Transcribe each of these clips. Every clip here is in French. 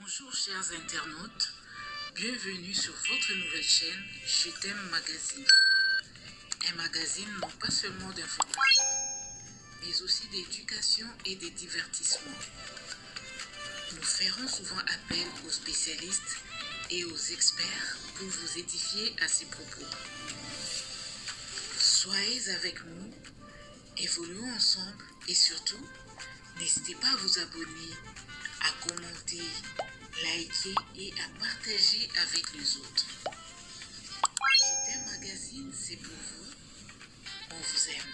Bonjour chers internautes, bienvenue sur votre nouvelle chaîne Je t'aime magazine. Un magazine non pas seulement d'information, mais aussi d'éducation et de divertissement. Nous ferons souvent appel aux spécialistes et aux experts pour vous édifier à ces propos. Soyez avec nous, évoluons ensemble et surtout, n'hésitez pas à vous abonner, à commenter, liker et à partager avec les autres. Je t'aime magazine, c'est pour vous. On vous aime.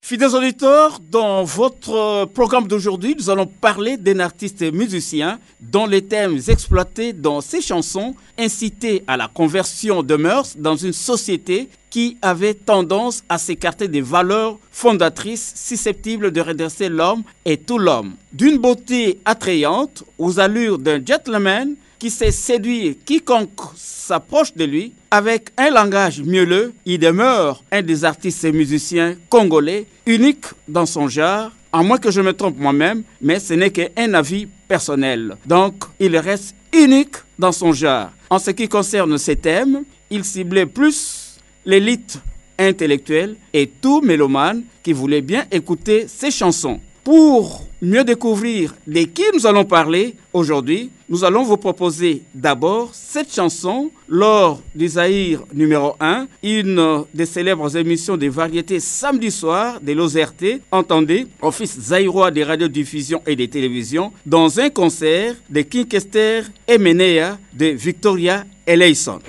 Fidèles auditeurs, dans votre programme d'aujourd'hui, nous allons parler d'un artiste musicien dont les thèmes exploités dans ses chansons incitaient à la conversion de mœurs dans une société qui avait tendance à s'écarter des valeurs fondatrices susceptibles de redresser l'homme et tout l'homme. D'une beauté attrayante, aux allures d'un gentleman qui sait séduire quiconque s'approche de lui, avec un langage mielleux, il demeure un des artistes et musiciens congolais unique dans son genre, à moins que je me trompe moi-même, mais ce n'est qu'un avis personnel. Donc, il reste unique dans son genre. En ce qui concerne ses thèmes, il ciblait plus l'élite intellectuelle et tout mélomane qui voulait bien écouter ses chansons. Pour mieux découvrir de qui nous allons parler aujourd'hui, nous allons vous proposer d'abord cette chanson lors du Zaïre numéro 1, une des célèbres émissions de variétés samedi soir de l'OZRT, entendez, Office zaïrois des radiodiffusions et des télévisions, dans un concert de King Kester et Menea de Victoria Eleison.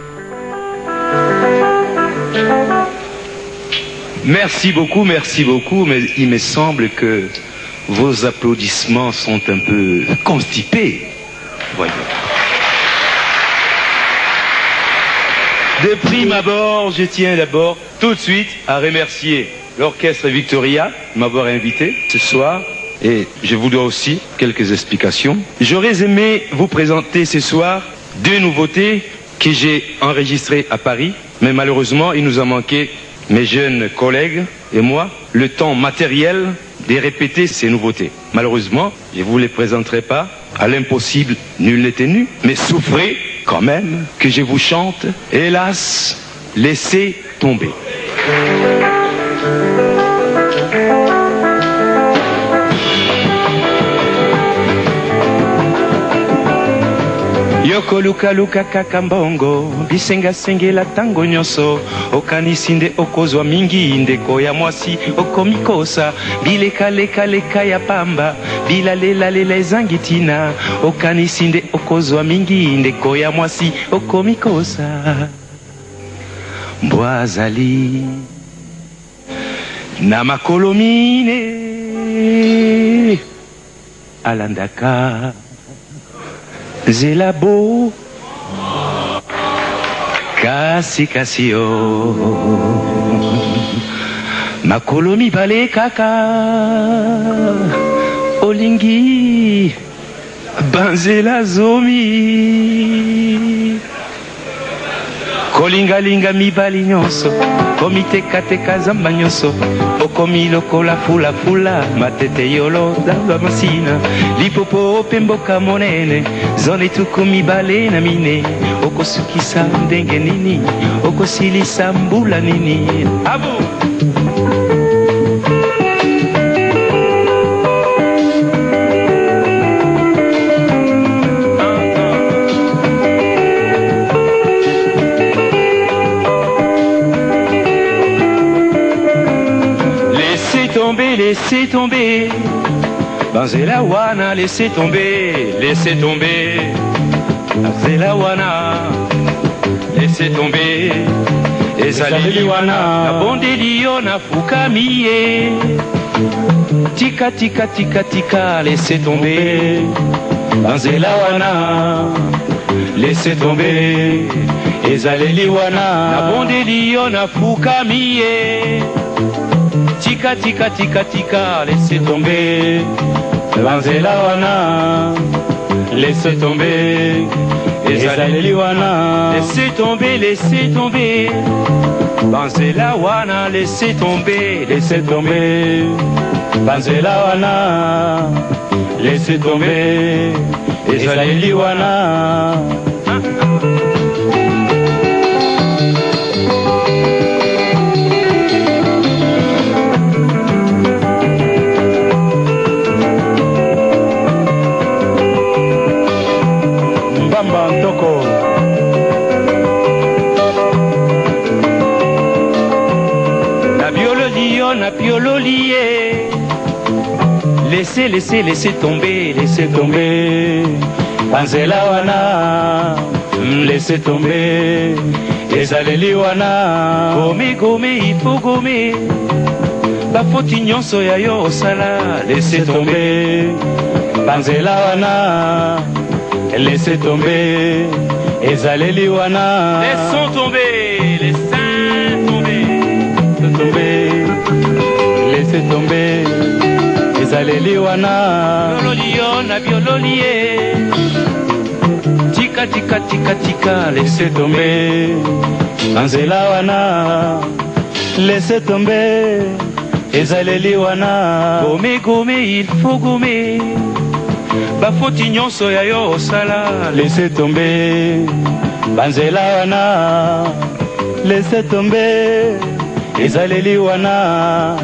Merci beaucoup, mais il me semble que vos applaudissements sont un peu constipés. Voyons. De prime abord, je tiens d'abord tout de suite à remercier l'orchestre Victoria de m'avoir invité ce soir. Et je vous dois aussi quelques explications. J'aurais aimé vous présenter ce soir deux nouveautés que j'ai enregistrées à Paris. Mais malheureusement, il nous a manqué, mes jeunes collègues et moi, le temps matériel de répéter ces nouveautés. Malheureusement, je ne vous les présenterai pas. À l'impossible, nul n'est tenu. Mais souffrez quand même que je vous chante. Hélas, laissez tomber. Yoko luka luka kakambongo bisenga sengela tango nyonso okanisi nde okozwa mingi ndeko ya mwasi okomikosa bileka leka leka ya pamba bilalela lela ezangi tina okanisi nde okozwa mingi ndeko ya mwasi okomikosa mbwa azali na makolo mine alandaka Zelabo kasi kasi yo makolo mibale kaka olingi banzela zomi kolingalinga mibali nyonso komitekateka zamba nyonso okomi lokola fulafula matete yolo zamba masina lipopo pe mboka monene zone tuku mibale na mine okosukisa ndenge nini okosilisa mbula nini abo laissez tomber, Banzela wana, laissez tomber, Banzela wana, laissez tomber, ezali wana, na bondeli yo na fukamiye, tika tika tika tika, laissez tomber, Banzela wana, laissez tomber, ezali wana, na bondeli yo na fukamiye. Tika tika tika tika, laissez tomber, Banzela wana, laissez tomber, ezaleli wana, laissez tomber, Banzela wana, laissez tomber, Banzela wana, laissez tomber, ezaleli wana. Mbamba Ntoko. Na piololi, laissez tomber, Panzela wana, laissez tomber, ezaleli wana, gome, il faut gommer, bafoti nyonso ya yo osala, laissez tomber, Panzela wana, laissez tomber, ezaleli wana, laissons tomber, laissez tomber, ezaleli wana. Biololio na biololie, tika, laissez tomber, Panzela wana, laissez tomber, ezaleli wana. Gome, il faut gommer, bafoti nyonso ya yo osala, laissez tomber, Panzela wana, laissez tomber, ezaleli wana.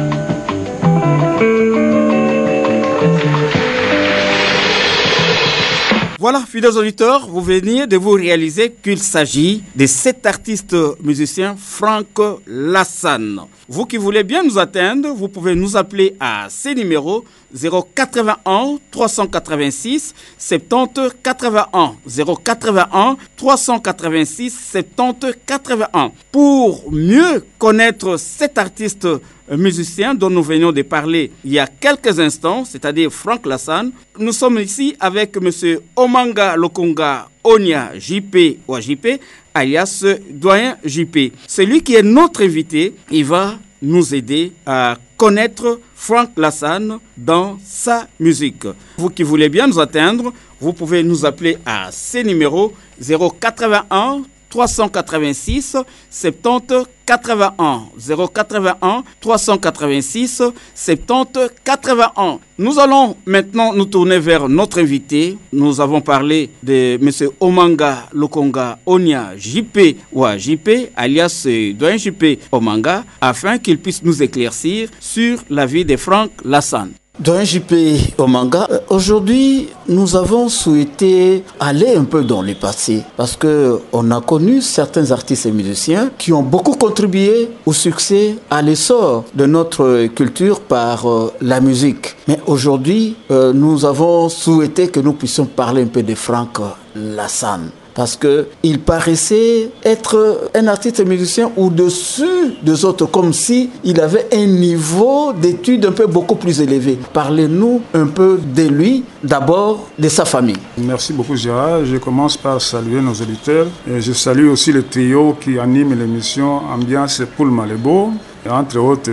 Voilà, fidèles auditeurs, vous venez de vous réaliser qu'il s'agit de cet artiste musicien Franck Lassan. Vous qui voulez bien nous atteindre, vous pouvez nous appeler à ces numéros 081 386 70 81 081 386 70 81. Pour mieux connaître cet artiste musicien dont nous venions de parler il y a quelques instants, c'est-à-dire Franck Lassan, nous sommes ici avec M. Omanga Lokonga Onia JP ou JP, alias Doyen JP. Celui qui est notre invité, il va nous aider à connaître Franck Lassan dans sa musique. Vous qui voulez bien nous atteindre, vous pouvez nous appeler à ces numéros 081 386 70 81 081 386 70 81. Nous allons maintenant nous tourner vers notre invité. Nous avons parlé de M. Omanga Lokonga Onia JP ou JP, alias Doyen JP Omanga, afin qu'il puisse nous éclaircir sur la vie de Franck Lassan. Doyen JP Omanga, aujourd'hui, nous avons souhaité aller un peu dans le passé parce que on a connu certains artistes et musiciens qui ont beaucoup contribué au succès, à l'essor de notre culture par la musique. Mais aujourd'hui, nous avons souhaité que nous puissions parler un peu de Franck Lassan, parce qu'il paraissait être un artiste et musicien au-dessus des autres, comme si il avait un niveau d'études un peu beaucoup plus élevé. Parlez-nous un peu de lui, d'abord de sa famille. Merci beaucoup Gérard. Je commence par saluer nos auditeurs. Et je salue aussi le trio qui anime l'émission Ambiance Poul Malebo, et entre autres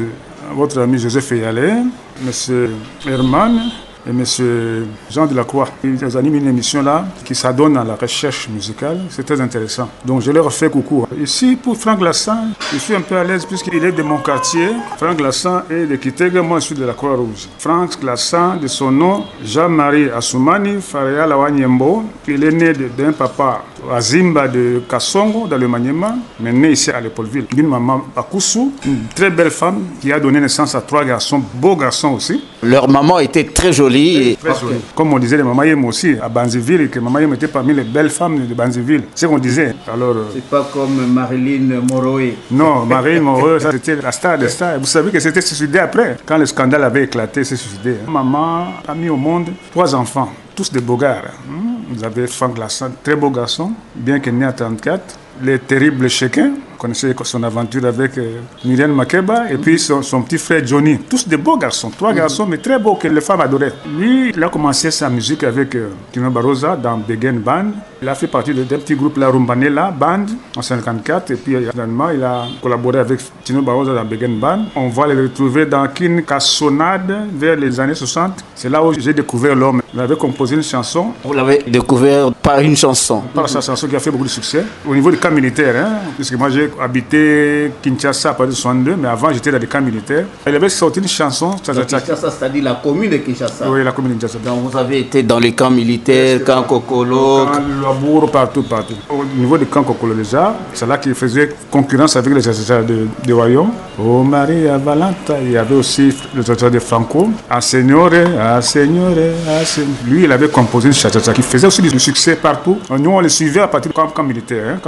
votre ami Joseph Eyalé, M. Herman et M. Jean Delacroix. Ils animent une émission là qui s'adonne à la recherche musicale. C'est très intéressant. Donc je leur fais coucou. Ici, pour Franck Lassan, je suis un peu à l'aise puisqu'il est de mon quartier. Franck Lassan est de Kitega, moi je suis de la Croix-Rouge. Franck Lassan, de son nom, Jean-Marie Assoumani Faria Lawanyembo. Il est né d'un papa à Zimba de Kassongo, dans le Maniema, mais né ici à Léopoldville. D'une maman à Koussou, une très belle femme qui a donné naissance à 3 garçons, beaux garçons aussi. Leur maman était très jolie. Très jolie. Comme on disait, les Mamayem aussi, à Banziville, et que Mamayem était parmi les belles femmes de Banziville. C'est ce qu'on disait. Alors, c'est pas comme Marilyn Monroe. Non, Marilyn Monroe, ça c'était la star des stars. Vous savez que c'était suicidé après. Quand le scandale avait éclaté, c'est suicidé. Maman a mis au monde 3 enfants, tous des beaux gars. Vous avez Franck Lassan, très beau garçon, bien qu'il né à 34. Les terribles Chéquins, vous connaissez son aventure avec Myriam Makeba, et puis son petit frère Johnny. Tous des beaux garçons, 3 garçons, mais très beaux, que les femmes adoraient. Lui, il a commencé sa musique avec Tino Barosa dans Begen Band. Il a fait partie d'un petit groupe, la Rumbanella Band, en 54, et puis finalement, il a collaboré avec Tino Barosa dans Begen Band. On va le retrouver dans Kin Kassonade vers les années 60. C'est là où j'ai découvert l'homme. Il avait composé une chanson. Vous l'avez découvert par une chanson? Par sa chanson qui a fait beaucoup de succès. Au niveau du camp militaire, hein, puisque moi j'ai j'ai habité Kinshasa à partir de 62, mais avant j'étais dans des camps militaires. Il avait sorti une chanson. Kinshasa, c'est-à-dire la commune de Kinshasa. Oui, la commune de Kinshasa. Donc vous avez été dans les camps militaires, camp Kokolo. Camp Labour, partout. Au niveau du camp Kokolo déjà, c'est là qu'il faisait concurrence avec les chacha de Royaume. Oh Maria Valenta, il y avait aussi le chacha de Franco. Ah Signore. Lui, il avait composé une chacha qui faisait aussi du succès partout. Nous, on le suivait à partir du camp militaire.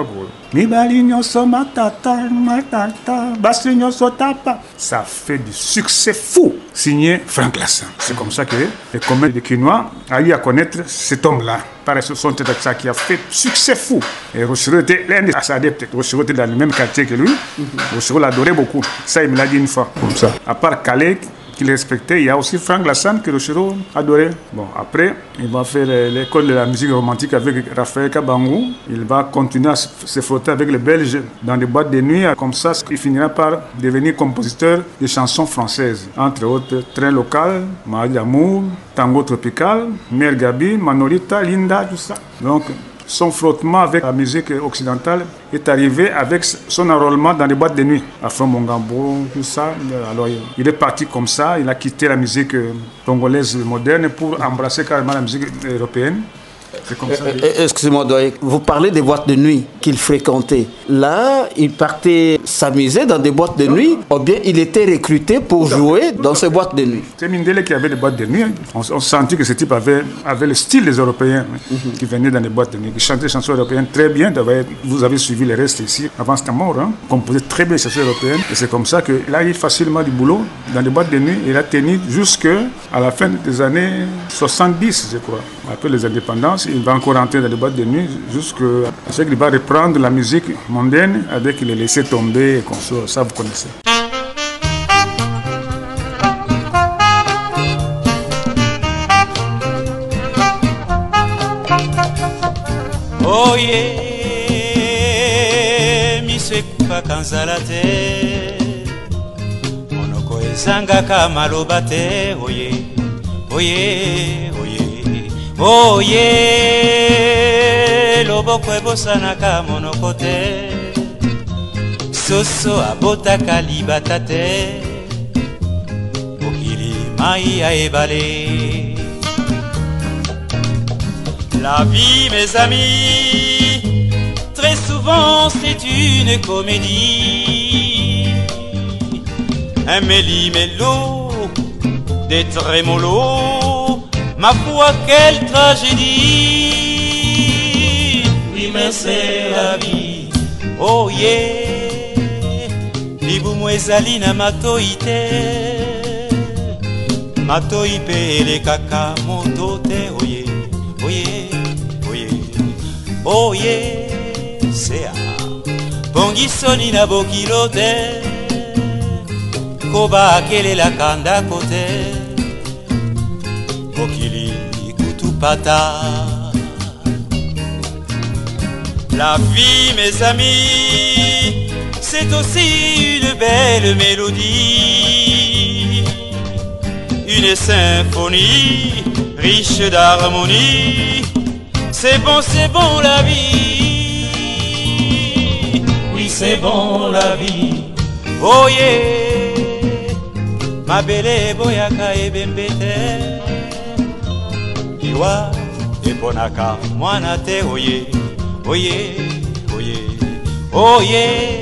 Ça fait du succès fou, signé Frank Lassin. C'est comme ça que les communs de Quinois a eu à connaître cet homme-là. Par son tête qui a fait succès fou. Et Rochero était l'un de ses adeptes. Rochero était dans le même quartier que lui. Rochero l'adorait beaucoup. Ça, il me l'a dit une fois, comme ça. À part Calais, qu'il respectait, il y a aussi Frank Lassan que Rochero adorait. Bon, après, il va faire l'école de la musique romantique avec Raphaël Kabangou. Il va continuer à se frotter avec les Belges dans des boîtes de nuit. Comme ça, il finira par devenir compositeur de chansons françaises. Entre autres, Train local, Marie d'amour, Tango tropical, Mère Gabi, Manolita, Linda, tout ça. Donc, son frottement avec la musique occidentale est arrivé avec son enrôlement dans les boîtes de nuit. Afro Mongambo, tout ça. Alors, il est parti comme ça. Il a quitté la musique congolaise moderne pour embrasser carrément la musique européenne. C'est comme ça. Excusez-moi, vous parlez des boîtes de nuit qu'il fréquentait. Là, il partait s'amuser dans des boîtes de nuit, ou bien il était recruté pour jouer dans ces boîtes de nuit. C'est Mindele qui avait des boîtes de nuit. On sentit que ce type avait le style des Européens qui venaient dans les boîtes de nuit, qui chantaient des chansons européennes très bien. Vous avez suivi les restes ici. Avant, c'était mort. Composait très bien les chansons européennes. Et c'est comme ça qu'il a eu facilement du boulot dans les boîtes de nuit. Il a tenu jusqu'à la fin des années 70, je crois. Après les indépendances, il va encore entrer dans les boîtes de nuit jusqu'à ce qu'il va reprendre la musique mondaine avec les laisser tomber et comme ça, vous connaissez. Oh yeah, miswe kupakanzala te, monoko ezangaka maloba te, oh yeah, oh yeah, oh yeah. Oh yeah, loboko ebosanaka monoko te, soso abotaka libata te, mokili mai ya ebale. La vie, mes amis, très souvent c'est une comédie. Un méli-mélo, des trémolos, ma foi, quelle tragédie! Oui, mais c'est la vie. Oh yeah, libumu ezali na matoi te, matoi pe elekaka moto te. Oh yeah, oh yeah, oh yeah, oh yeah, c'est a bongisoni na bokilo te, koba akelelaka ndako te, mokili kutupata. La vie, mes amis, c'est aussi une belle mélodie, une symphonie riche d'harmonie. C'est bon la vie. Oui, c'est bon la vie. Oh yeah, ma belle boyaka ebembete, iwa eponaka mwana te. Oh yeah, oh yeah, oh yeah, oh yeah,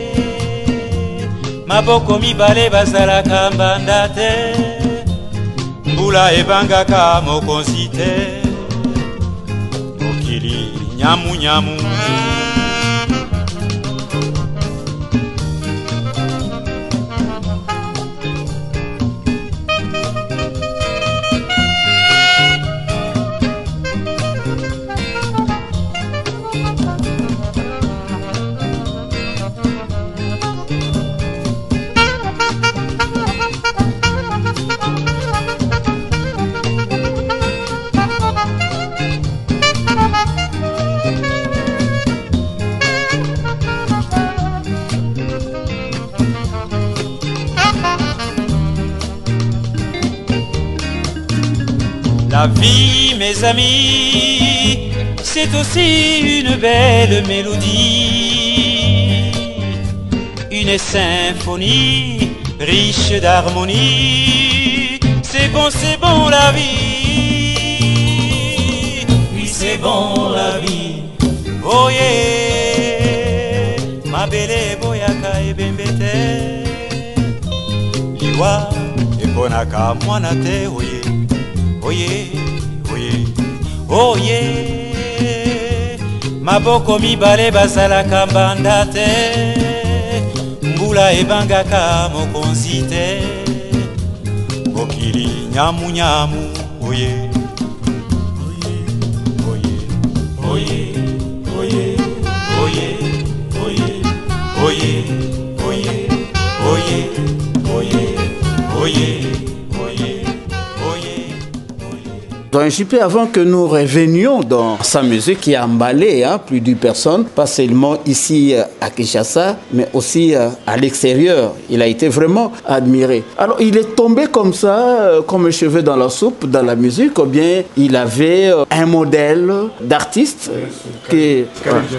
maboko mibale bazalaka mbanda te, mbula ebangaka mokonzi te, mokili nyamu nyamu. La vie, mes amis, c'est aussi une belle mélodie, une symphonie riche d'harmonie. C'est bon la vie. Oui, c'est bon la vie. Oh yeah, ma belle boyaka ebembete. Liwa eponaka mwana te, oye, oye, oye, oye. Maboko mibale bazalaka mbanda te, mbula ebangaka mokonzi te. Mokili nyamu nyamu, oye, oye, oye, oye, oye, oye, oye, oye, oye, oye, oye, oye, oye. Dans JP, avant que nous revenions dans sa musique qui a emballé plus d'une personne, pas seulement ici à Kinshasa, mais aussi à l'extérieur. Il a été vraiment admiré. Alors, il est tombé comme ça, comme un cheveu dans la soupe, dans la musique, ou bien il avait un modèle d'artiste qui...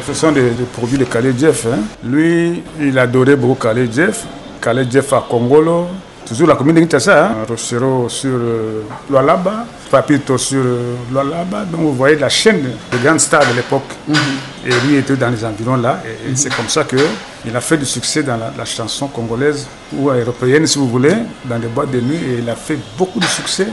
Ce sont des produits de Khaled Jeff. Hein. Lui, il adorait beaucoup Khaled Jeff. Khaled Jeff à Congolo. Toujours la commune de Kinshasa, hein? Rochero sur Lualaba, Papito sur Lualaba. Donc vous voyez la chaîne de grandes stars de l'époque. Et lui était dans les environs là. Et c'est comme ça qu'il a fait du succès dans la chanson congolaise ou européenne, si vous voulez, dans les boîtes de nuit. Et il a fait beaucoup de succès.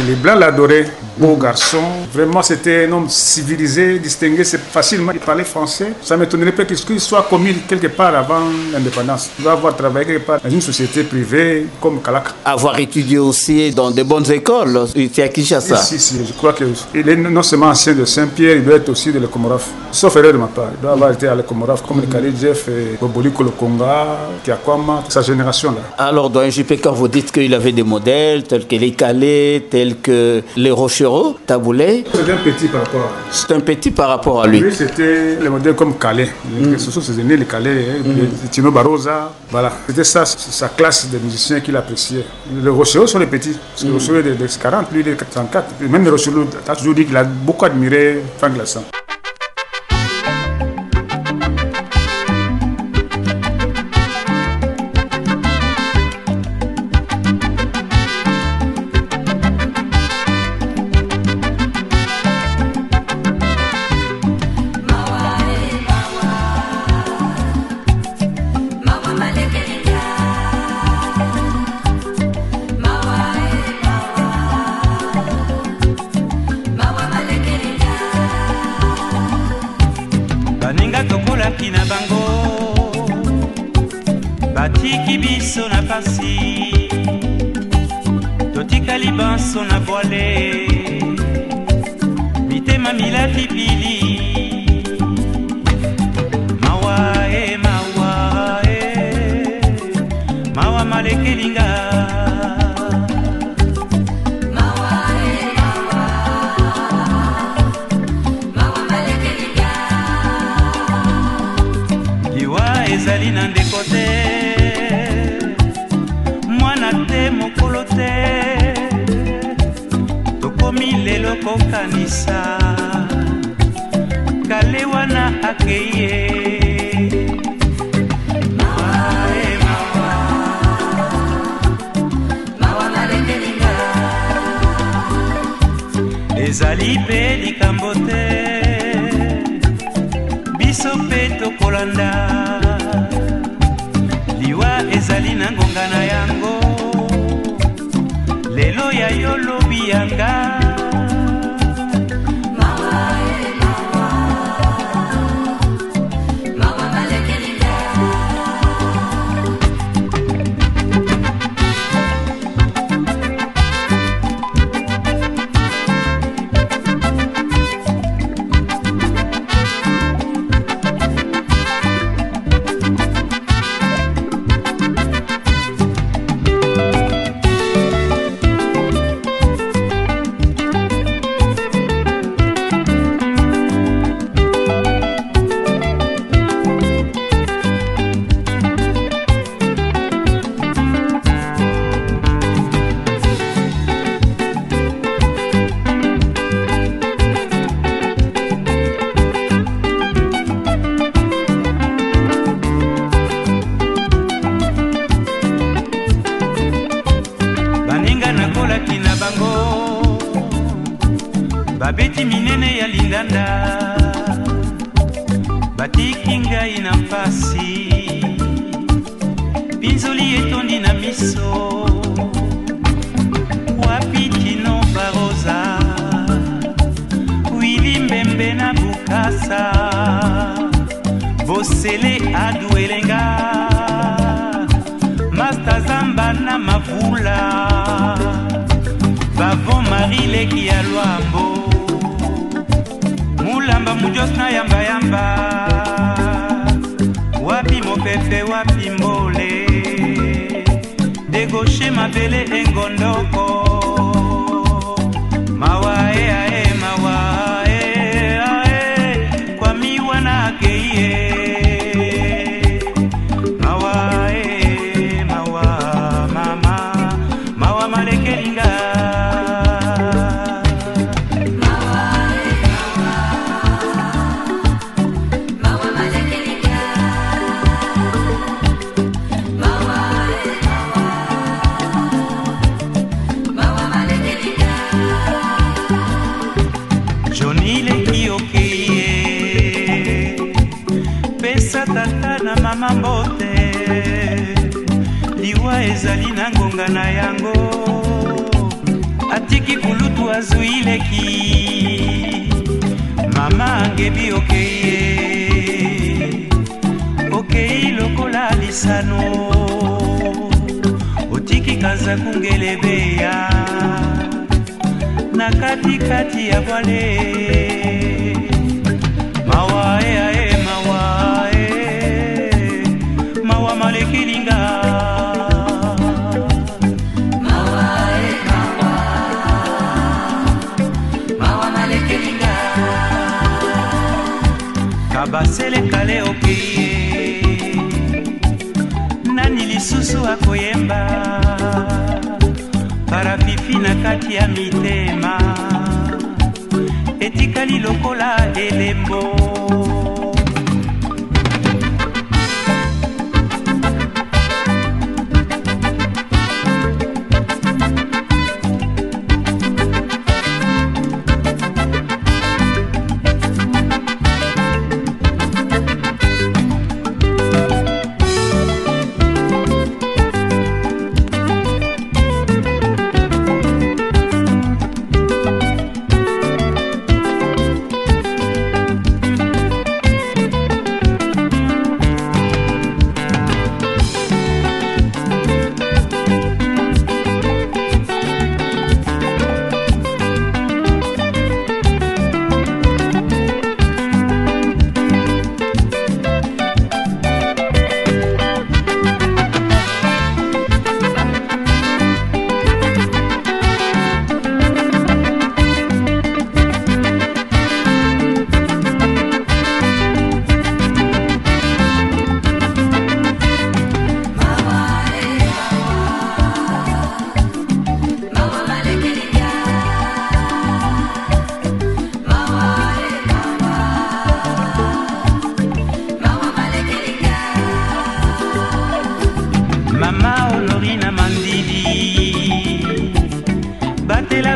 Les Blancs l'adoraient, beau garçon. Vraiment, c'était un homme civilisé, distingué. C'est facilement, il parlait français. Ça ne m'étonnerait pas qu'il soit commis quelque part avant l'indépendance. Il doit avoir travaillé quelque part dans une société privée comme Kalak. Avoir étudié aussi dans de bonnes écoles, ici à Kinshasa. Si, je crois qu'il est non seulement ancien de Saint-Pierre, il doit être aussi de l'Ekomoraf. Sauf erreur de ma part. Il doit avoir été à l'Ekomoraf comme le Khaled Jeff, Boboli Kolokonga, Kiakwama, sa génération-là. Alors, dans un JP, quand vous dites qu'il avait des modèles tels que les Calais, tels que les Rochereau, Taboulé. C'est un petit par rapport à lui. C'est un petit par rapport à lui. Oui, c'était les modèles comme Calais. Ce sont ses aînés, les Calais, Tino Barroza. Voilà. C'était ça, sa classe de musiciens qu'il appréciait. Les Rochereau sont les petits. Parce que le Rochereau est de 40, lui il est de 34. Même les Rochereau, tu as toujours dit qu'il a beaucoup admiré Frank Lassan. Batiki biso na pasi, totikali banso na voile, mitema mila pipili. Mawa mawa malekelinga. Liwa ezali na ndeko te, mwana te mokolo te, tokomi lelo kokanisa kale wana akeye. Ezali pe likambo te, biso pe tokolanda. Liwa ezali na ngonga na yango, lelo ya yo lobi yanga. babeti minene ya lindanda batiki ngai na mpasi pinzoli etondi na miso wapi tino baroza wili mbembe na bukasa bosele aduelenga masta zamba na mavula bavon marileki ya lwambo mulamba mujos na yamba yamba wapi mopepe wapi mbole degoshe mabele engondoko mawa ae mawa ae kwa miwa na keiye mambote liwa ezali na ngonga na yango atiki kulutu azuileki mama angebi okei lokola lisano otiki kaza kungelebeya na katikati ya bwale mawae ae mawae mawa malekilinga mawae mawa malekilinga kabasele kale okeye nani lisusu akoyemba parapipi na kati ya mitema etikali lokola elembo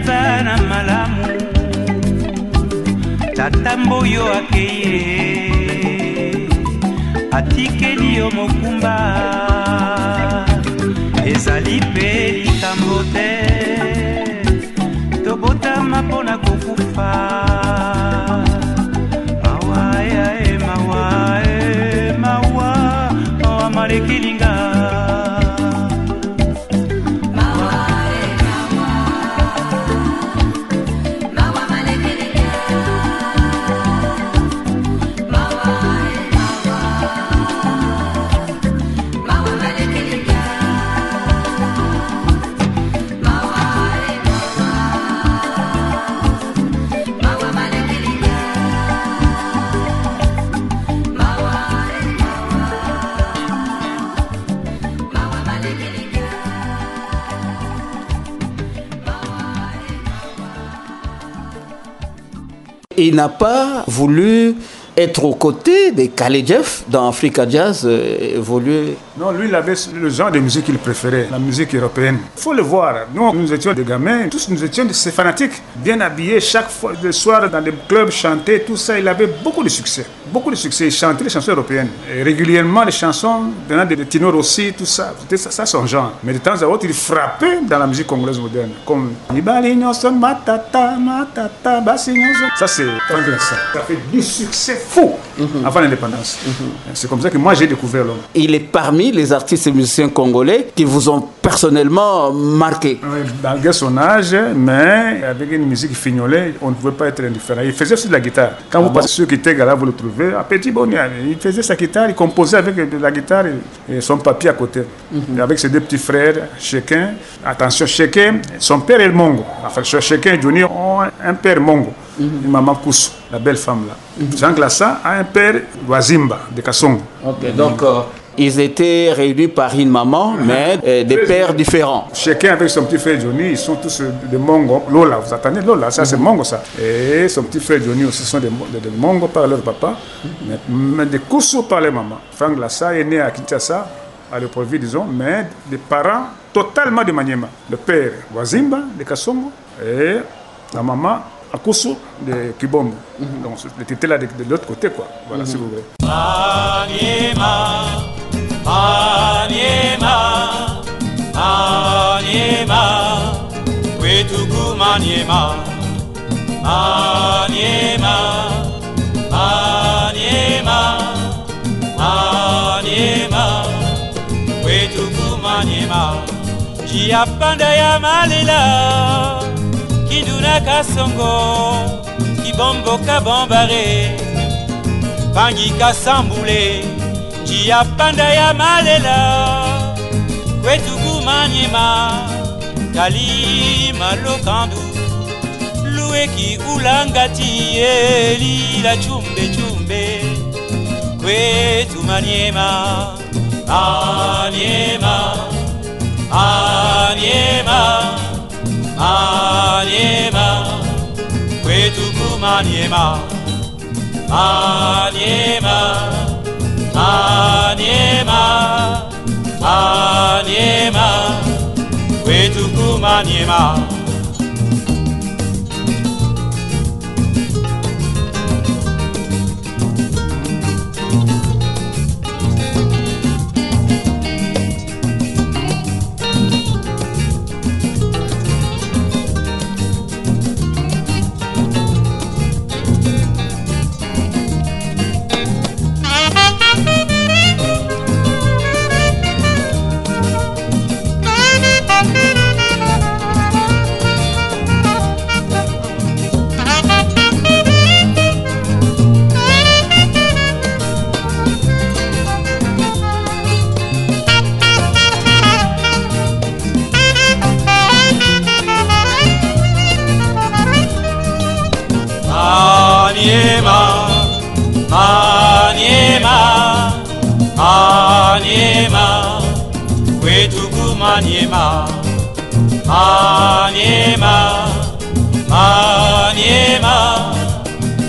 bana malamu tatambo yo akeye atikeli yo mokumba ezali pe likambo te tobotama mpona kokufa mawa malekilinga Il n'a pas voulu être aux côtés des Khaled Jeff dans Africa Jazz, évoluer. Non, lui, il avait le genre de musique qu'il préférait, la musique européenne. Il faut le voir. Nous étions des gamins, tous nous étions ces fanatiques, bien habillés, chaque fois, le soir dans des clubs, chanter, tout ça. Il avait beaucoup de succès. Beaucoup de succès. Il chantait les chansons européennes. Et régulièrement, les chansons venant de Tino Rossi, tout ça. C'était ça son genre. Mais de temps à autre, il frappait dans la musique congolaise moderne. Comme ça, c'est Frank Lassa. Ça fait du succès fou avant l'indépendance. C'est comme ça que moi, j'ai découvert l'homme. Il est parmi les artistes et musiciens congolais qui vous ont personnellement marqué. Oui, malgré son âge, mais avec une musique fignolée, on ne pouvait pas être indifférent. Il faisait aussi de la guitare. Quand vous passez sur qui était là, vous le trouvez, à Petit Bonnier, il faisait sa guitare, il composait avec de la guitare et son papier à côté. Et avec ses deux petits frères, chacun, attention, chacun, son père est le Mongo. Enfin, chacun et Johnny ont un père Mongo, une maman Koussou, la belle femme là. Jean Glassa a un père Wazimba, de Kassongo. Ok, donc ils étaient réunis par une maman, mais des pères différents. Chacun avec son petit frère Johnny, ils sont tous des Mongo. Lola, vous attendez Lola, ça c'est Mongo ça. Et son petit frère Johnny aussi sont des Mongo par leur papa, mais des Koussou par les mamans. Frank Lassa est né à Kinshasa, à Léopoldville disons, mais des parents totalement de Maniema. Le père Wazimba de Kassongo et la maman Akoussou de Kibombo. Donc c'était là de l'autre côté quoi. Voilà si vous voulez. Maniema, Maniema, Maniema, Wetuku Maniema, Maniema, Maniema, Maniema, Wetuku Maniema, Jiapanda ya Malela, Kiduna Kasongo, Kibombo Kabambare, Pangi Kasambule, Jiapanda ya Malela, Kwetuku Maniema, Kalima Lokandu, Lueki Ulangati, Eli la Chumbe Chumbe, Kwetu Maniema, Maniema, Maniema, Maniema, Kwetuku Maniema, Maniema, Maniema, Maniema, Kwetuku Maniema. Maniema, Maniema, Kwetuku Maniema, Maniema, Maniema,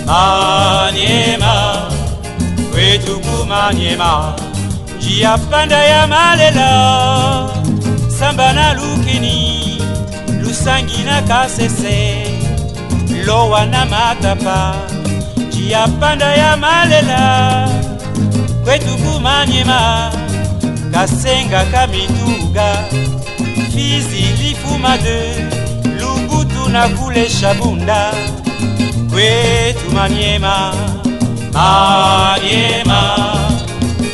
Maniema, Kwetuku Maniema, Jiapanda ya Malela, Sambana Lukini, Lusangina Kasese, Loa na Matapa, Jiapanda ya Malela, Kwetuku Maniema, Kasenga Kamituga, Fizi Lifuma de, Lubutu na Kule Shabunda, Kwetu Maniema, Maniema,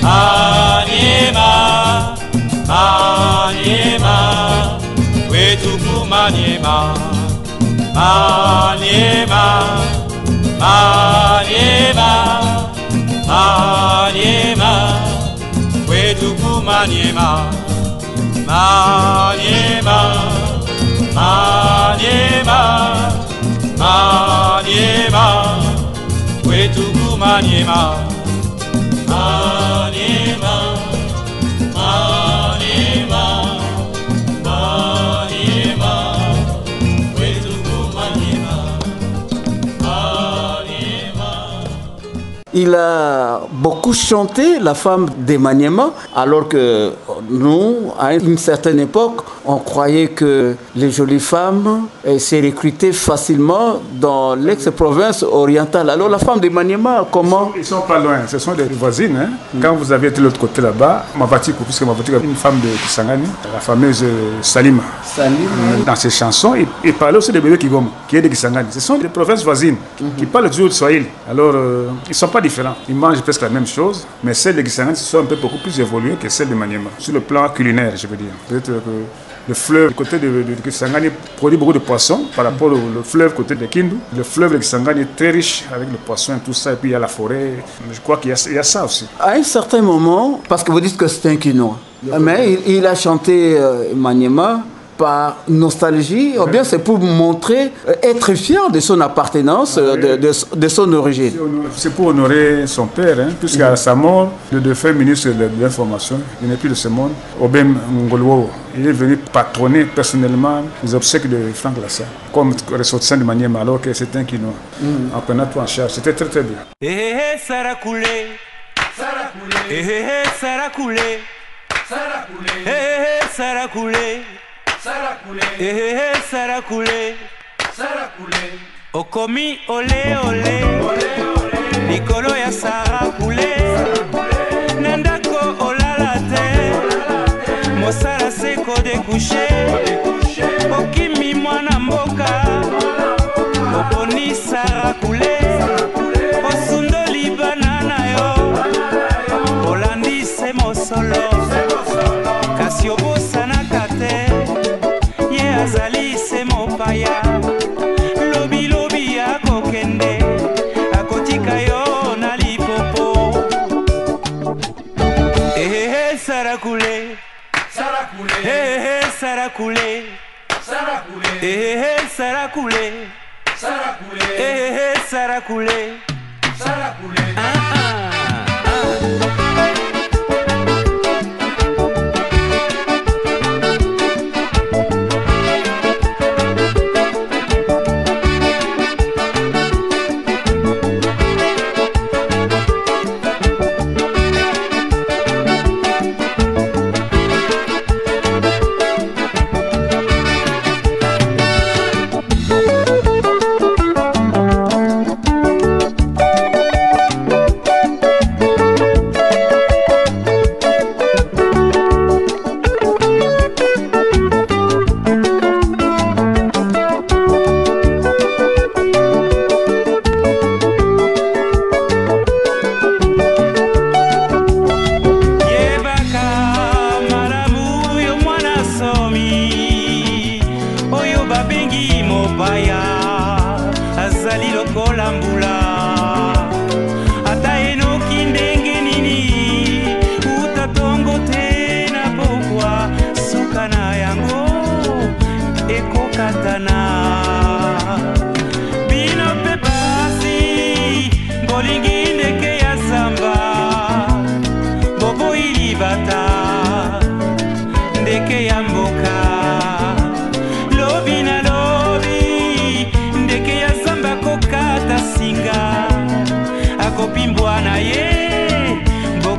Maniema, Maniema, Kwetuku Maniema, Maniema, Maniema, Maniema, Kwetuku Maniema, Maniema, Maniema, Maniema, Kwetuku Maniema, Maniema, Maniema, Maniema, Kwetuku Maniema. il a beaucoup chanté la femme des Maniema, alors que nous, à une certaine époque, on croyait que les jolies femmes se recrutaient facilement dans l'ex-province orientale. Alors la femme des Maniema, comment? Ils ne sont pas loin, ce sont des voisines. Hein. Quand vous avez été de l'autre côté là-bas, Mavatikou, puisque Mavatikou est une femme de Kisangani, la fameuse Salima. Dans ses chansons, il parlait aussi de bébés Kigoma, qui est de Kisangani. Ce sont des provinces voisines qui parlent du Swahili. Alors, ils ne sont pas différents. Ils mangent presque la même chose, mais celles de Kisangani sont un peu beaucoup plus évoluées que celles de Maniema. Sur le plan culinaire, je veux dire. Peut-être que le fleuve du côté de Kisangani produit beaucoup de poissons par rapport au fleuve côté de Kindu. Le fleuve de Kisangani est très riche avec le poisson et tout ça. Et puis il y a la forêt. Je crois qu'il y a ça aussi. À un certain moment, parce que vous dites que c'est un Kinois, mais il a chanté Maniema par nostalgie, ou bien c'est pour montrer, être fier de son appartenance, de son origine. C'est pour honorer son père, hein, puisqu'à sa mort, le défunt ministre de l'Information, il n'est plus de ce monde, Obem Ngolwo, il est venu patronner personnellement les obsèques de Franck Lassa, comme ressortissant de Maniema, alors que c'était un Kinois, en prenant tout en charge. C'était très très bien. Sarakoulé, Sarakoulé, Sarakoulé, Sarakoulé. Sarakoulé, Okomi olé olé, Nikolo ya Sarakoulé, Nandako olalate, Mosala seko de couché, Okimi mwana mboka, Oboni Sarakoulé, Osundoli banana yo, Olandi se mosolo, Kasiobo sanakate. Azali se mopaya lobi lobi akokende akotika yo na lipopo Sarakoulé Sarakoulé Sarakoulé Sarakoulé Sarakoulé Sarakoulé Sarakoulé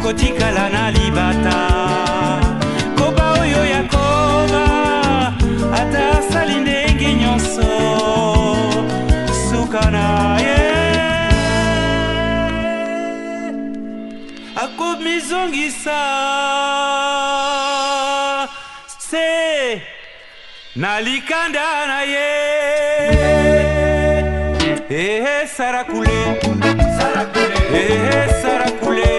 Kotikala na libata koba oyo yakoba ata sali ndenge nyonso suka na ye akomizongisa se na likanda na ye Sarakoulé Sarakoulé Sarakoulé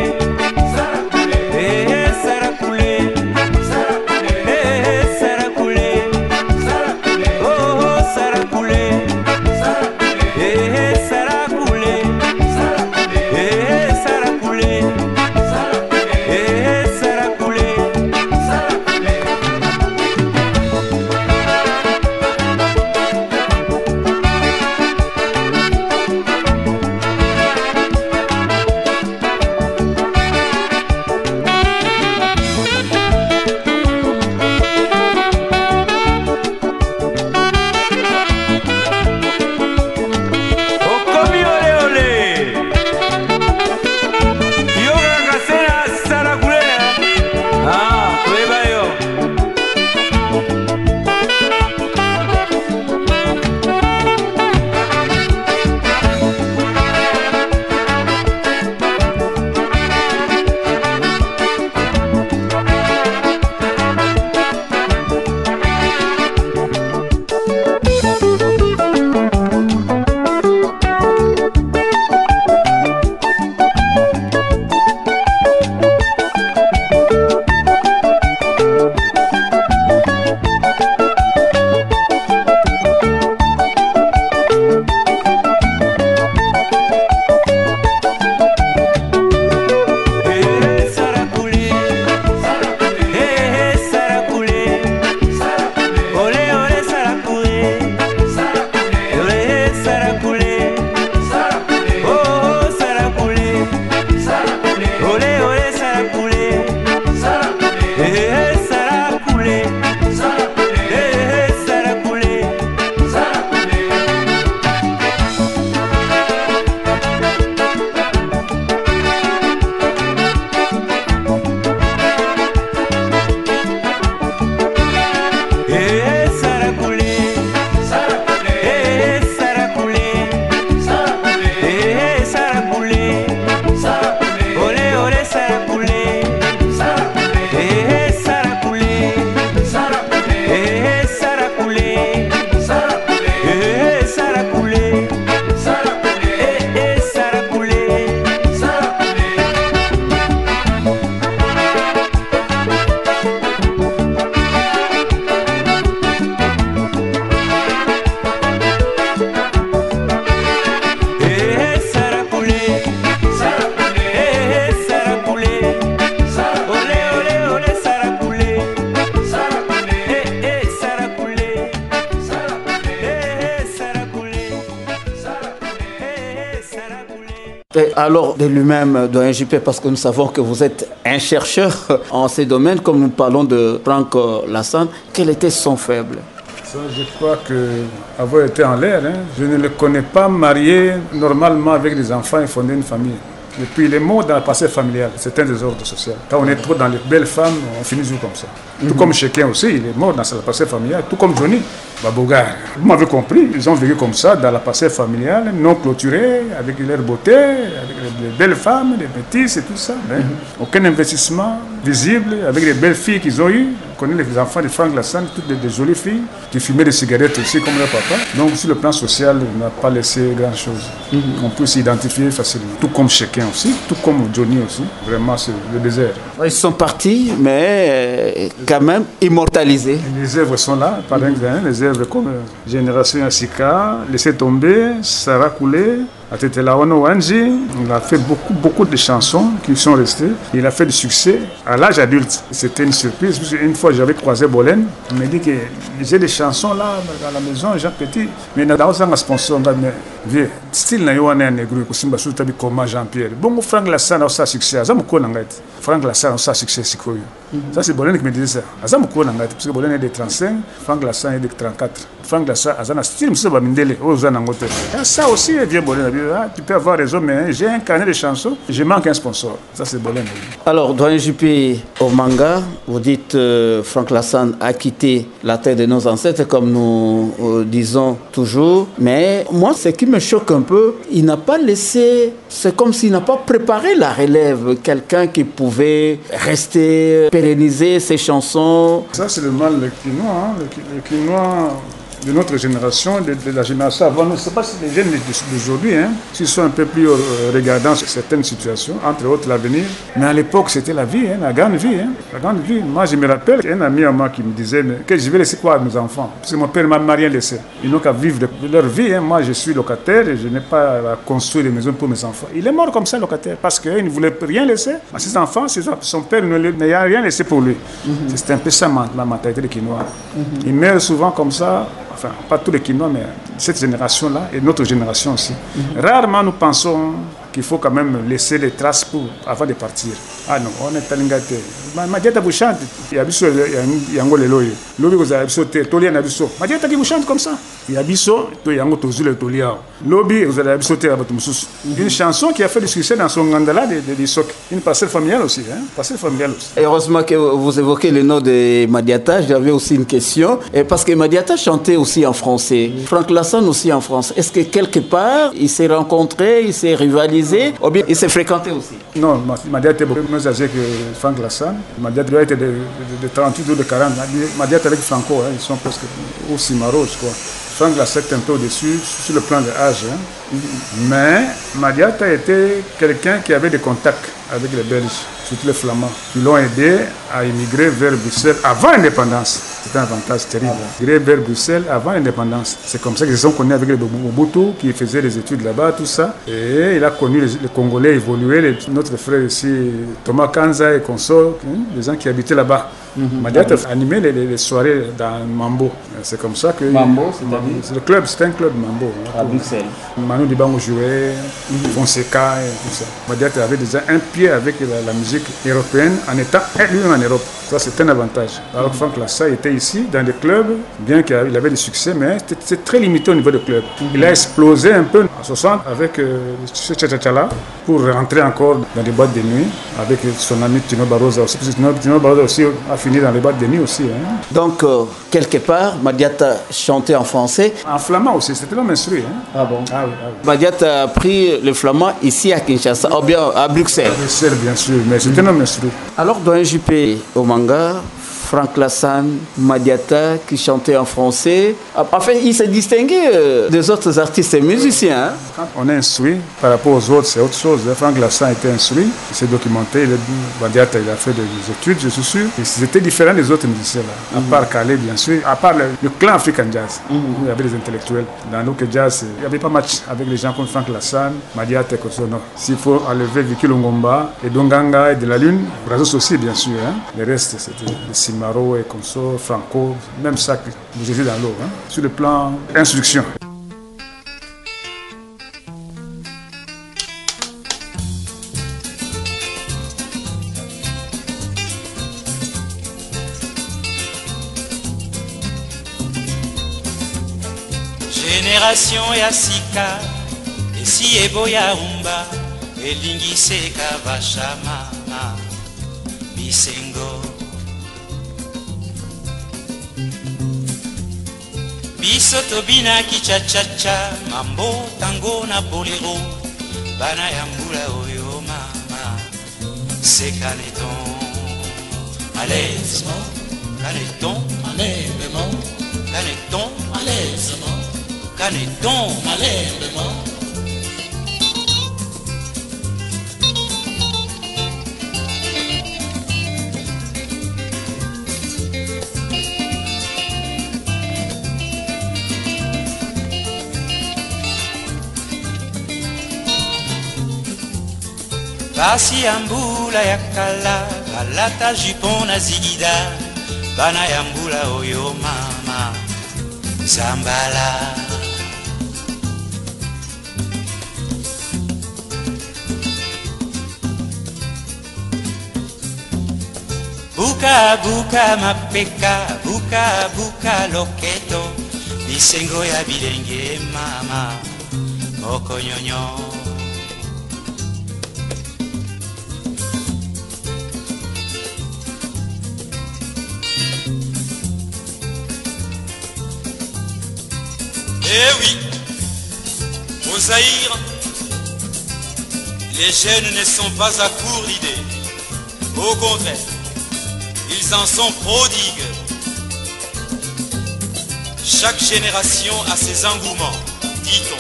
Et alors, de lui-même, Doyen JP, parce que nous savons que vous êtes un chercheur en ces domaines, comme nous parlons de Franck Lassane, quel était son faible? Ça, je crois qu'avoir été en l'air, je ne le connais pas marié normalement avec des enfants et fonder une famille. Et puis il est mort dans le passé familial, c'est un désordre social. Quand on est trop dans les belles femmes, on finit toujours comme ça. Tout comme chacun aussi, il est mort dans le passé familial, tout comme Johnny Babougar. Vous m'avez compris, ils ont vécu comme ça dans le passé familial, non clôturé, avec leur beauté, avec les belles femmes, les métisses et tout ça. Aucun investissement visible, avec les belles filles qu'ils ont eues. On connaît les enfants de Franck Lassane, toutes des jolies filles qui fumaient des cigarettes aussi comme leur papa. Donc sur le plan social, il n'a pas laissé grand-chose. On peut s'identifier facilement, tout comme chacun aussi, tout comme Johnny aussi. Vraiment, c'est le désert. Ils sont partis, mais quand même immortalisés. Les œuvres sont là, par exemple, les œuvres comme Génération Asika, Laissez tomber, Sarah Koulé, Atetela Ono Wanji. Il a fait beaucoup de chansons qui sont restées. Il a fait du succès à l'âge adulte. C'était une surprise. Une fois, j'avais croisé Bolène. Il m'a dit que j'ai des chansons là à la maison, Jean Petit. Mais il y a un sponsor. Vieux, style na yo ane négro ko simba sou tabi comme Jean-Pierre. Bon, Franck Lassane a eu succès. Azam ko nangait. Franck Lassane a eu succès sikoyo. Ça c'est Bolène qui me disait ça. Azam ko nangait parce que Bolène est de 35, Franck Lassane est de 34. Franck Lassane a un style monsieur ba mindele o zanangote. Ça aussi vieux Bolène. Tu peux avoir raison, mais j'ai un carnet de chansons, je manque un sponsor. Ça, c'est Bolène. Alors, Doyen JP, au manga, vous dites Franck Lassane a quitté la terre de nos ancêtres, comme nous disons toujours. Mais moi, ce qui me choque un peu, il n'a pas laissé, c'est comme s'il n'a pas préparé la relève, quelqu'un qui pouvait rester, pérenniser ses chansons. Ça, c'est le mal, le quinoa. Le quinoa de notre génération, de la génération avant. Je ne sais pas si les jeunes d'aujourd'hui, s'ils sont un peu plus regardants sur certaines situations, entre autres l'avenir. Mais à l'époque, c'était la vie, la grande vie. La grande vie. Moi, je me rappelle un ami à moi qui me disait que je vais laisser quoi à mes enfants? Parce que mon père ne m'a rien laissé. Ils n'ont qu'à vivre de leur vie. Moi, je suis locataire et je n'ai pas à construire des maisons pour mes enfants. Il est mort comme ça, locataire, parce qu'il ne voulait rien laisser à ses enfants. Son père n'a rien laissé pour lui. C'était un peu ça, la mentalité de Quinoa. Il meurt souvent comme ça. Enfin, pas tous les Quinois, mais cette génération-là et notre génération aussi. Rarement nous pensons qu'il faut quand même laisser les traces avant de partir. Ah non, on est talingate. Madiata vous chante. Il y a biso, il y a ngole loye. Lobi vous avez biso tolia na biso. Madiata qui vous chante comme ça. Il y a biso, to yango tozule tolia. Lobi vous avez biso te abatumusus. Une chanson qui a fait du succès dans son ngandala de Sok. Une parcelle familiale aussi, parcelle familiale aussi. Et heureusement que vous évoquez le nom de Madiata. J'avais aussi une question. Et parce que Madiata chantait aussi en français. Franck Lassane aussi en France. Est-ce que quelque part, ils s'est rencontrés, ils s'est rivalisé, ou bien ils s'est fréquenté aussi? Non, Madiata est beaucoup plus âgé que Franck Lassane. Madiata doit être de 38 ou de 40. Madiata avec Franco, ils sont presque aussi marauds, je crois. Franck Lassane est un peu au-dessus sur le plan de l'âge. Mais Madiata était quelqu'un qui avait des contacts avec les Belges, surtout les Flamands, qui l'ont aidé à immigrer vers Bruxelles avant l'indépendance. C'était un avantage terrible. Immigrer vers Bruxelles avant l'indépendance. C'est comme ça qu'ils se sont connus avec les Mobutu, qui faisaient des études là-bas, tout ça. Et il a connu les Congolais évoluer, notre frère ici, Thomas Kanza et consorts, les gens qui habitaient là-bas. Madiata animait les soirées dans Mambo. C'est comme ça que... Mambo, c'est le club, c'était un club Mambo. À Bruxelles. Manu Dibango jouait, Fonseca et tout ça. Madiata avait déjà un pied avec la musique européenne en étant lui-même en Europe. Ça, c'est un avantage. Alors Franck Lassane était ici, dans des clubs, bien qu'il avait du succès, mais c'était très limité au niveau des clubs. Il a explosé un peu en 60 avec ce Tchatchala pour rentrer encore dans des boîtes de nuit avec son ami Tino Barroza aussi. Tino Barroza aussi a fini dans les boîtes de nuit aussi. Donc, quelque part, Madiata chantait en français. En flamand aussi, c'était l'homme instruit. Ah bon? Ah oui. Madiata a appris le flamand ici à Kinshasa, ou bien à Bruxelles. À Bruxelles, bien sûr, mais c'était un homme instruit. Alors, Doyen JP au manga, Franck Lassane, Madiata qui chantait en français. Enfin, il s'est distingué des autres artistes et musiciens. Quand on est instruit par rapport aux autres, c'est autre chose. Franck Lassane était instruit, il s'est documenté, Madiata il a fait des études, je suis sûr. C'était différent des autres musiciens là. À part Calais, bien sûr, à part le clan African Jazz. Il y avait des intellectuels. Dans l'Ouk Jazz, il n'y avait pas match avec les gens comme Franck Lassane, Madiata et Kosono. S'il faut enlever Vicky Longomba et Donganga et de la Lune, Brazos aussi, bien sûr. Les restes, c'était des Maro et comme ça, Franco, même ça que vous étiez dans l'eau, sur le plan instruction. génération ya sika esi eboya rumba elingiseka bashama bisengo biso tobinaki chachacha mambo tango na bolero bana ya mbula oyo mama c'est caneton à l'aisement caneton Allègrement, caneton à l'aisement, caneton allègrement. basi ya mbula ya kala balata jupon na zigida bana ya mbula oyo mama zambala buka buka mapeka buka buka loketo bisengo ya bilenge mama mokonyonyo Eh oui, au Zaïre, les jeunes ne sont pas à court d'idées. Au contraire, ils en sont prodigues. Chaque génération a ses engouements, dit-on.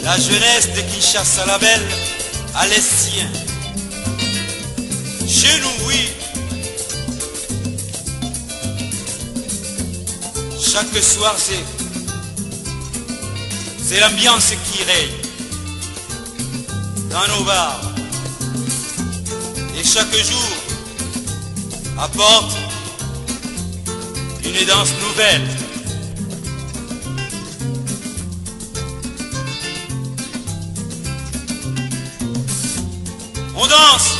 La jeunesse de Kinshasa la belle a les siens. Chez nous, oui. Chaque soir, c'est l'ambiance qui règne dans nos bars. Et chaque jour apporte une danse nouvelle. On danse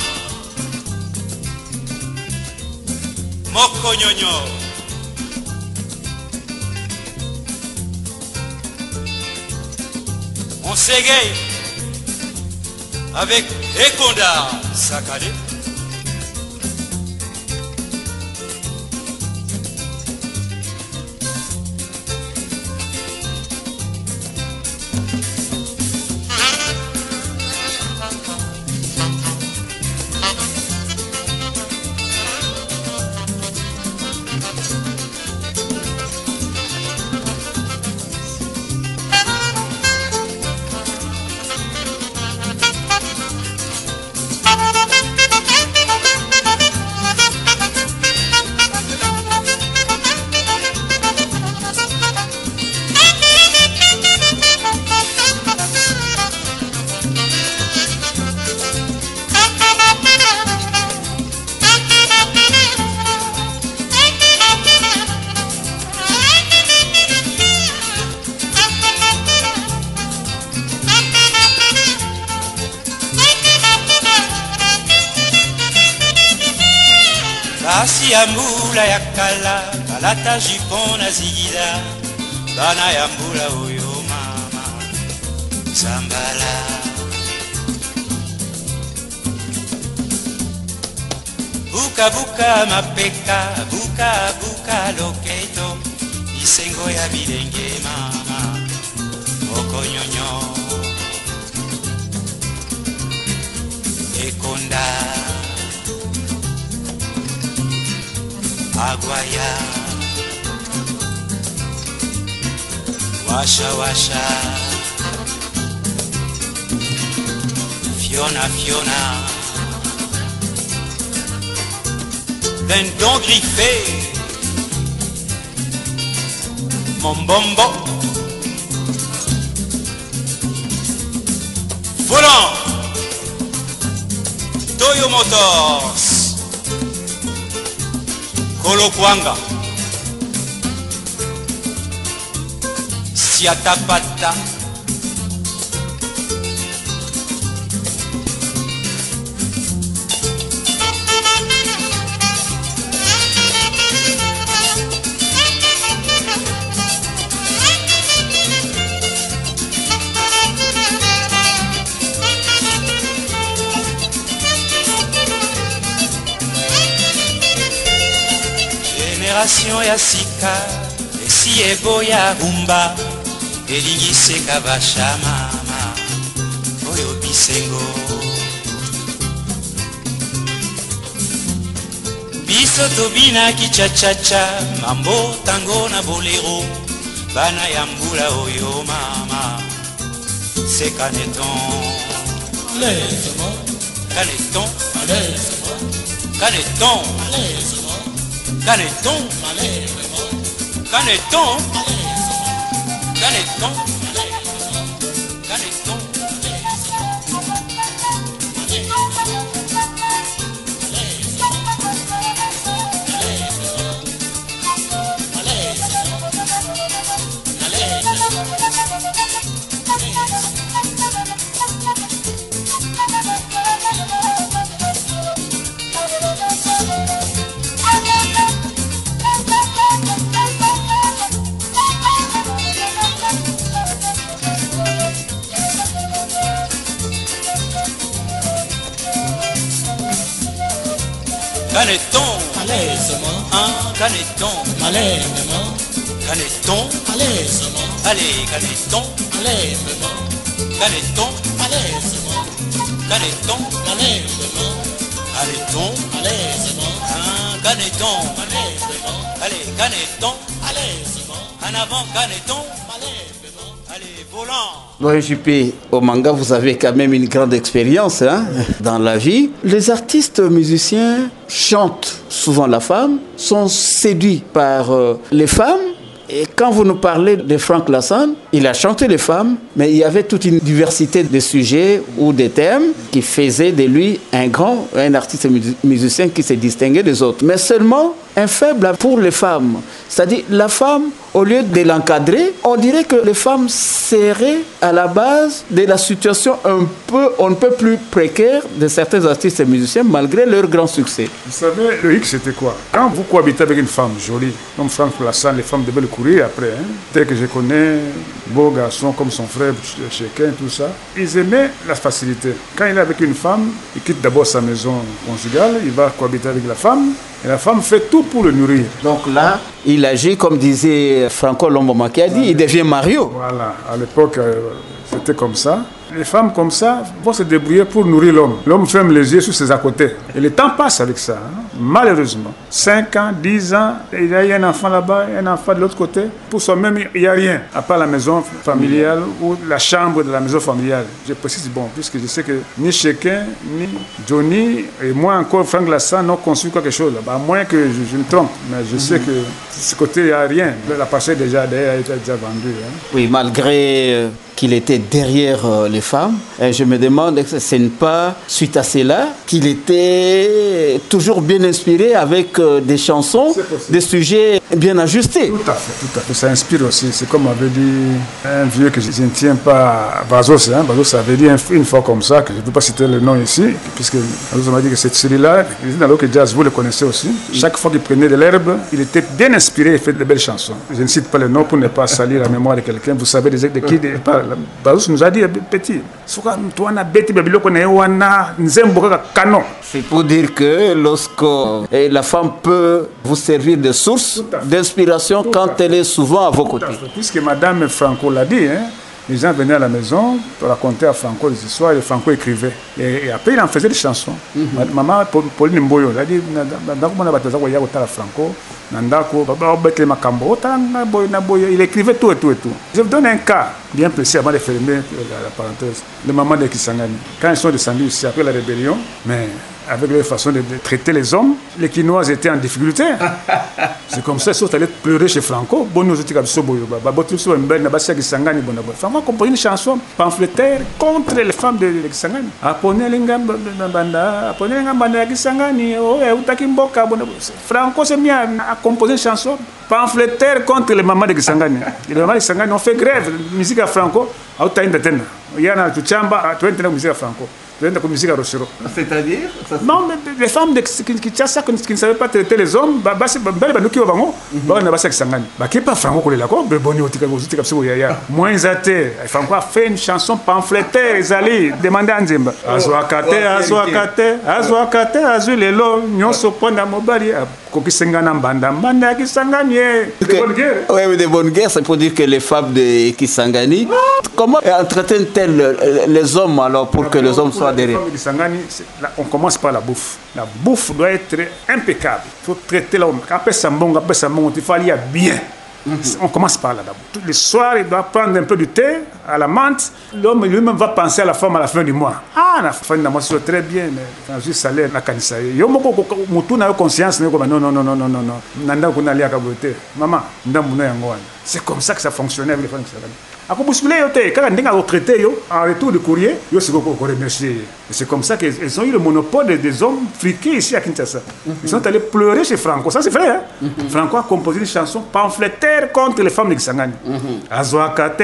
Moko Nyonyo. On s'égaye avec Ekonda Sakade. basi ya mbula ya kala balata jupon na zigida bana ya mbula oyo mama zambala buka buka mapeka buka buka loketo isengo ya bilenge mama okonyonyo Ekonda Aguaya Washa Washa Fiona Fiona Dindon griffé Mon bombo Volant Toyo Motors Kolo Kwanga Siatapata generation ya sika esi eboya rumba elingise basha mama oyo bisengo biso tobinaki chachacha mambo tango na bolero bana ya mbula oyo mama c'est caneton caneton caneton caneton caneton caneton caneton Caneton, malaisement, caneton, malainement, caneton, malaisement, allez, caneton, malainement, caneton, malaisement, caneton, malainement, caneton, malaisement, caneton, malainement, allez, caneton, malaisement, en avant, caneton, malainement. allez, volant. Oui, JP, au manga, vous avez quand même une grande expérience dans la vie. Les artistes musiciens chantent souvent la femme, sont séduits par les femmes. Et quand vous nous parlez de Frank Lassan, il a chanté les femmes, mais il y avait toute une diversité de sujets ou de thèmes qui faisaient de lui un artiste musicien qui se distinguait des autres. Mais seulement un faible pour les femmes. C'est-à-dire la femme, au lieu de l'encadrer, on dirait que les femmes seraient à la base de la situation on ne peut plus précaire de certains artistes et musiciens malgré leur grand succès. Vous savez, le hic c'était quoi? Quand vous cohabitez avec une femme jolie, comme Frank Lassan, les femmes devaient le courir après. Dès que je connais, beau garçon comme son frère, chacun, tout ça, ils aimaient la facilité. Quand il est avec une femme, il quitte d'abord sa maison conjugale, il va cohabiter avec la femme, et la femme fait tout pour le nourrir. Donc là, il agit comme disait Franco Lombo qui a dit, il devient Mario. Voilà, à l'époque, c'était comme ça. Les femmes comme ça vont se débrouiller pour nourrir l'homme. L'homme ferme les yeux sur ses à côté. Et le temps passe avec ça, malheureusement. 5 ans, 10 ans, il y a un enfant là-bas, un enfant de l'autre côté. Pour soi-même, il n'y a rien, à part la maison familiale ou la chambre de la maison familiale. Je précise, bon, puisque je sais que ni chacun, ni Johnny, et moi encore, Frank Lassan, n'ont conçu quelque chose là-bas. À moins que je me trompe. Mais je sais que de ce côté, il n'y a rien. La parcelle déjà vendue. Oui, malgré qu'il était derrière les femmes. Et je me demande si ce n'est pas suite à cela qu'il était toujours bien inspiré avec des chansons, des sujets bien ajustés. Tout à fait. Ça inspire aussi. C'est comme avait dit un vieux que je ne tiens pas, Bazos. Bazos avait dit une fois comme ça, que je ne peux pas citer le nom ici, puisque Bazos m'a dit que cette série-là, dans l'autre jazz, vous le connaissez aussi. Chaque fois qu'il prenait de l'herbe, il était bien inspiré et fait de belles chansons. Je ne cite pas le nom pour ne pas salir la mémoire de quelqu'un. Vous savez de qui il parle. Bazos nous a dit petit. C'est pour dire que lorsque la femme peut vous servir de source d'inspiration quand elle est souvent à vos côtés. Puisque Madame Franco l'a dit, les gens venaient à la maison pour raconter à Franco des histoires et Franco écrivait. Et après, il en faisait des chansons. Maman Pauline Mboyo, elle a dit Franco, il écrivait tout et tout et tout. Je vous donne un cas bien précis avant de fermer la parenthèse. Le maman de Kisangani, quand ils sont descendus ici après la rébellion, mais avec leur façon de traiter les hommes, les Quinois étaient en difficulté. C'est comme ça qu'ils sont allés pleurer chez Franco. Franco a composé une chanson pamphlétaire contre les femmes de Kisangani. Franco s'est mis à composer une chanson pamphlétaire contre les mamans de Kisangani. Les mamans de Kisangani ont fait grève. La musique à Franco, yana tuchamba tuende na muziki franco. Tuende na musique à Rochero. C'est-à-dire Non, mais les femmes qui ne savaient pas traiter les hommes, pas franco kolela ko boni otika otika pso ya moins até franco a fait une chanson pamphlétaire ezali demander anzemba azwakate azulelo nyonso ponda mobali kokisengana mbanda mbanda kisangani oui, des bonnes guerres, c'est pour dire que les femmes de Kisangani, comment entretiennent-elles les hommes alors pour que les hommes soient derrière? On commence par la bouffe. La bouffe doit être impeccable. Il faut traiter l'homme. Après ça, il faut aller bien. On commence par là. Tous les soirs, il doit prendre un peu de thé à la menthe. L'homme lui-même va penser à la femme à la fin du mois. Ah, la fin du mois, c'est très bien, mais quand je salaire, la canissa. Yo moko na conscience, non. Nanda kunali akabote. Maman, ndamuna yango. C'est comme ça que ça fonctionnait avec les femmes. En retour du courrier, c'est comme ça qu'ils ont eu le monopole des hommes friqués ici à Kinshasa. Ils sont allés pleurer chez Franco, ça c'est vrai. Hein? Franco a composé une chanson pamphlétaire contre les femmes de Kisangani. Azwakate,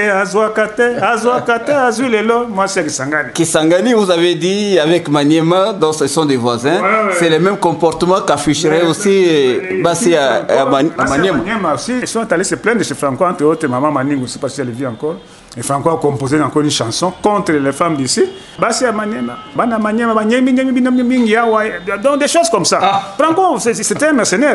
azulelo, moi c'est Kisangani. Kisangani, vous avez dit avec Maniema, donc ce sont des voisins, c'est le même comportement qu'afficherait aussi Bassi à Maniema aussi. Ils sont allés se plaindre chez Franco, entre autres, maman Maning, je ne sais pas si elle vit encore. Et Franco a composé encore une chanson contre les femmes d'ici. Donc des choses comme ça. Franco, c'était un mercenaire.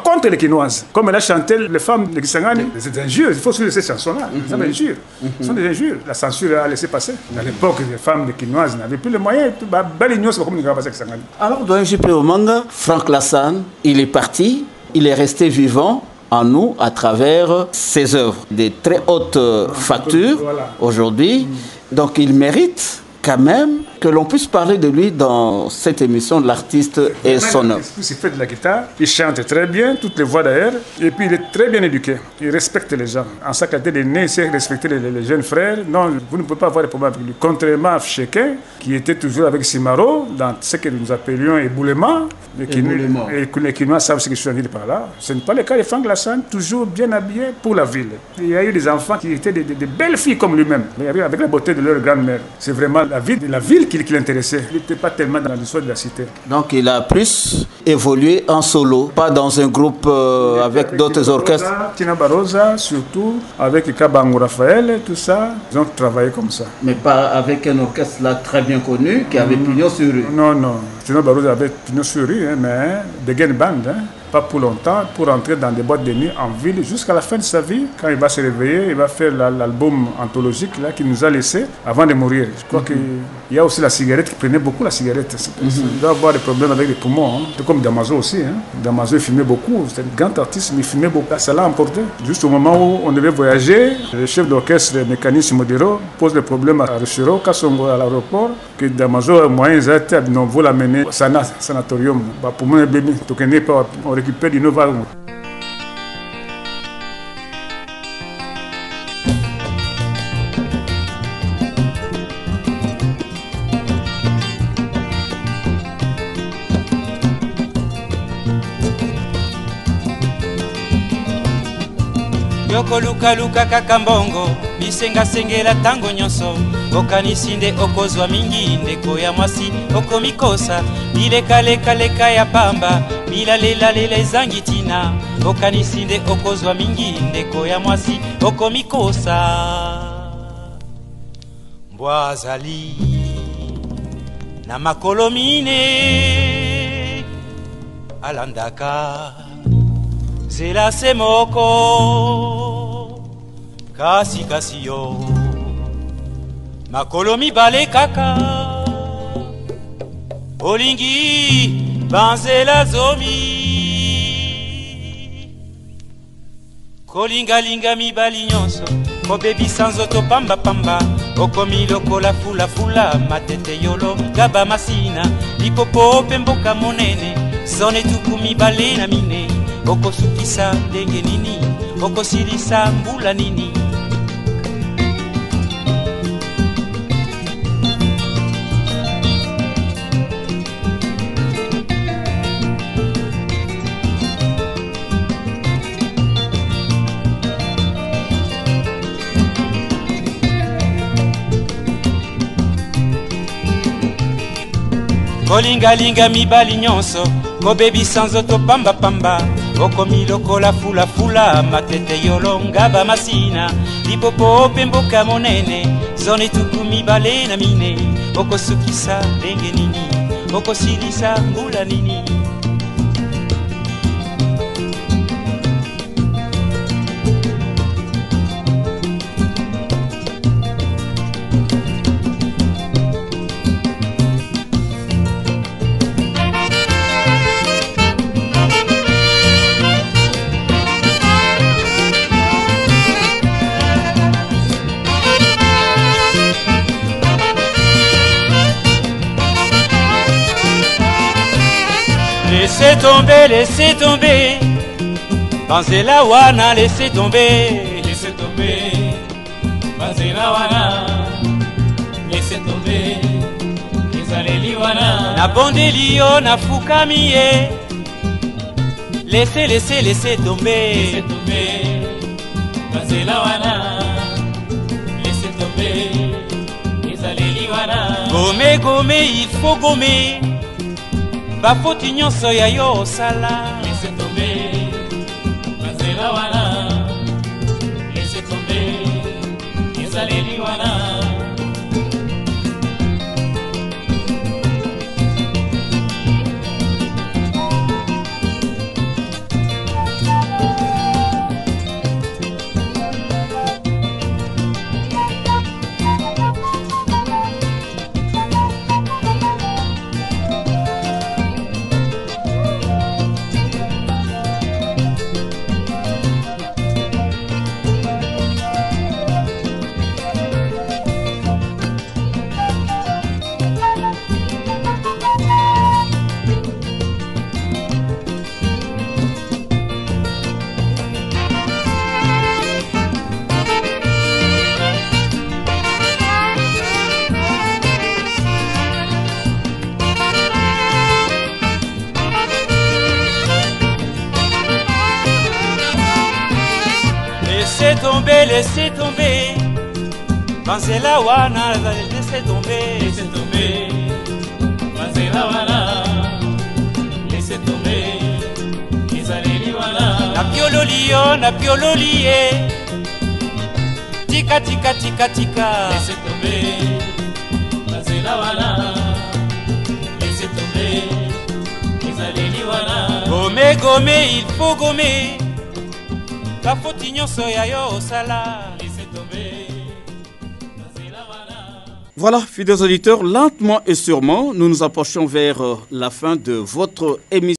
Contre les Quinoises. Comme elle a chanté les femmes de Kisangani, c'est injure. Il faut suivre ces chansons-là. C'est des injures. Ce sont des injures. La censure a laissé passer. À l'époque, les femmes de Quinoises n'avaient plus les moyens. Alors, dans un JP au manga, Franck Lassane, il est parti. Il est resté vivant en nous à travers ses œuvres, des très hautes factures aujourd'hui. Donc il mérite quand même que l'on puisse parler de lui dans cette émission de l'artiste et son œuvre. Il fait de la guitare, il chante très bien, toutes les voix d'ailleurs, et puis il est très bien éduqué. Il respecte les gens. En sa qualité d'aîné, il sait respecter les jeunes frères. Non, vous ne pouvez pas avoir de problème avec lui. Contrairement à Chequin, qui était toujours avec Simaro, dans ce que nous appelions éboulement, et les Quinois savent ce que je suis en train de dire par là. Ce n'est pas le cas de Franck Lassane, toujours bien habillé pour la ville. Il y a eu des enfants qui étaient des belles filles comme lui-même, avec la beauté de leur grand-mère. C'est vraiment la ville qui l'intéressait. Il n'était pas tellement dans l'histoire de la cité. Donc il a plus évolué en solo, pas dans un groupe avec d'autres orchestres. Tina Barosa, surtout, avec Kabango Raphaël, tout ça, ils ont travaillé comme ça. Mais pas avec un orchestre là très bien connu qui avait pignon sur rue. Non. Tina Barosa avait pignon sur rue, mais des gain band. Pas pour longtemps, pour entrer dans des boîtes de nuit en ville jusqu'à la fin de sa vie. Quand il va se réveiller, il va faire l'album anthologique là, qu'il nous a laissé avant de mourir. Je crois qu'il y a aussi la cigarette, qui prenait beaucoup la cigarette. Il doit avoir des problèmes avec les poumons. C'est comme Damaso aussi. Damaso il fumait beaucoup, c'était un grand artiste, mais il fumait beaucoup. Ça l'a emporté. Juste au moment où on devait voyager, le chef d'orchestre, le mécaniste Modero, pose le problème à Rochero, Kassongo à l'aéroport, que Damaso, moyen, non, vous l'amener au sanatorium. Pour moi, bébé, tu connais pas. Récupère du nouveau. Yoko luka kaka mbongo bisengasengela tango nyonso okanisi nde okozwa mingi ndeko ya mwasi okomikosa bilekaleka ya pamba bilalelela ezangi tina okanisi nde okozwa mingi ndeko ya mwasi okomikosa mbwa azali na makolo mine alandaka zela se moko kasi yo makolo mibale kaka olingi banzela zomi kolingalinga mibali nyonso kobebisa nzoto pambapamba okomi lokola fulafula matete yolo gaba masina lipopo pe mboka monene zone tuku mibale na mine okosukisa ndenge nini okosilisa mbula nini kolingalinga mibali nyonso kobebisa nzoto pambapamba okomi lokola fulafula matete yolonga bamasina lipopo mpe mboka monene zone tuku mibale na mine okosukisa ndenge nini okosilisa mbula nini. Laissez tomber, Banzela wana, laissez tomber, Banzela wana, laissez tomber, Ezaleli wana, na bondeli yo na fukami ye, laissez tomber, Banzela wana, laissez tomber, Ezaleli wana, gome, il faut gommer, bafoti nyonso ya yo osala. Laissez tomber, Banzela wana, laissez tomber, Ezaleli wana. Laissez tomber, Banzela wana, laissez tomber, Banzela wana, laissez tomber, Ezaleli wana, na piololi ye, tika, laissez tomber, Banzela wana, laissez tomber, Ezaleli wana, gommer, il faut gommer, bafoti nyonso ya yo osala. Voilà, fidèles auditeurs, lentement et sûrement, nous nous approchons vers la fin de votre émission.